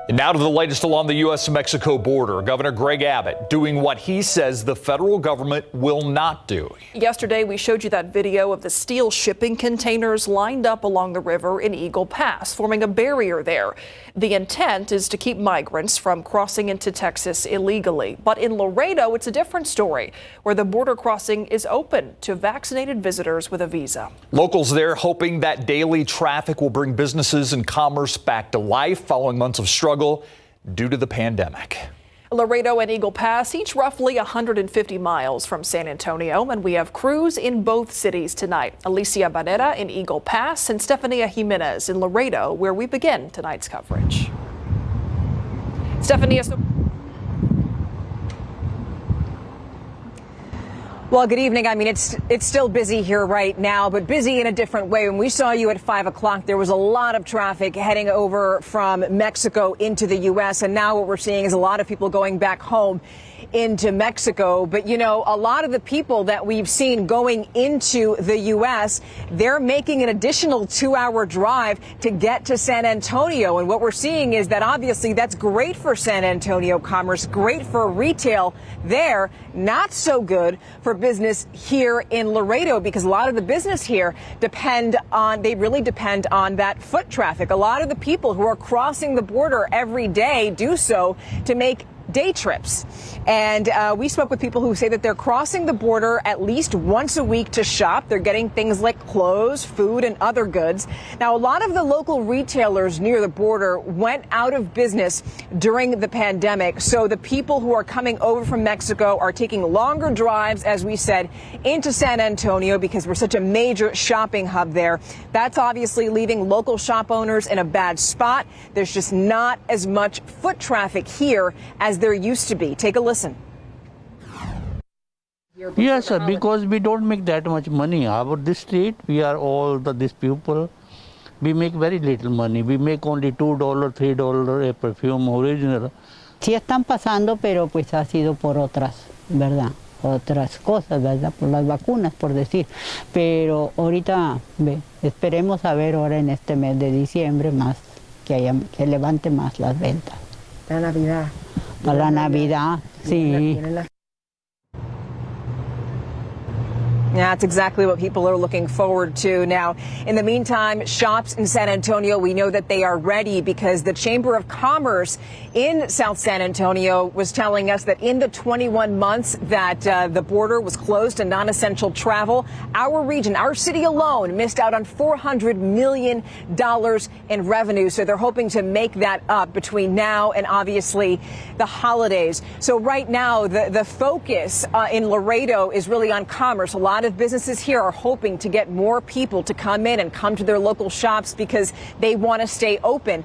And now to the latest along the U.S.-Mexico border. Governor Greg Abbott doing what he says the federal government will not do. Yesterday, we showed you that video of the steel shipping containers lined up along the river in Eagle Pass, forming a barrier there. The intent is to keep migrants from crossing into Texas illegally. But in Laredo, it's a different story, where the border crossing is open to vaccinated visitors with a visa. Locals there hoping that daily traffic will bring businesses and commerce back to life following months of struggle due to the pandemic. Laredo and Eagle Pass, each roughly 150 miles from San Antonio, and we have crews in both cities tonight. Alicia Barrera in Eagle Pass and Stefania Jimenez in Laredo, where we begin tonight's coverage. Stefania. Well, good evening. I mean, it's still busy here right now, but busy in a different way. When we saw you at 5 o'clock, there was a lot of traffic heading over from Mexico into the U.S. And now what we're seeing is a lot of people going back home into Mexico. But, you know, a lot of the people that we've seen going into the U.S., they're making an additional 2-hour drive to get to San Antonio. And what we're seeing is that obviously that's great for San Antonio commerce, great for retail there, not so good for business here in Laredo, because a lot of the business here really depend on that foot traffic. A lot of the people who are crossing the border every day do so to make day trips. And we spoke with people who say that they're crossing the border at least once a week to shop. They're getting things like clothes, food, and other goods. Now, a lot of the local retailers near the border went out of business during the pandemic. So the people who are coming over from Mexico are taking longer drives, as we said, into San Antonio because we're such a major shopping hub there. That's obviously leaving local shop owners in a bad spot. There's just not as much foot traffic here as there used to be. Take a listen. Yes, sir, because we don't make that much money. Our this street, we are all these people. We make very little money. We make only $2, $3 a perfume original. Sí están pasando, pero pues ha sido por otras, ¿verdad? Otras cosas, ¿verdad? Por las vacunas, por decir. Pero ahorita, esperemos a ver ahora en este mes de diciembre más, que levante más las ventas. La Navidad. Para la Navidad, sí. Yeah, that's exactly what people are looking forward to. Now, in the meantime, shops in San Antonio, we know that they are ready because the Chamber of Commerce in South San Antonio was telling us that in the 21 months that the border was closed to non-essential travel, our region, our city alone, missed out on $400 million in revenue. So they're hoping to make that up between now and obviously the holidays. So right now, the focus in Laredo is really on commerce. A lot of businesses here are hoping to get more people to come in and come to their local shops because they want to stay open.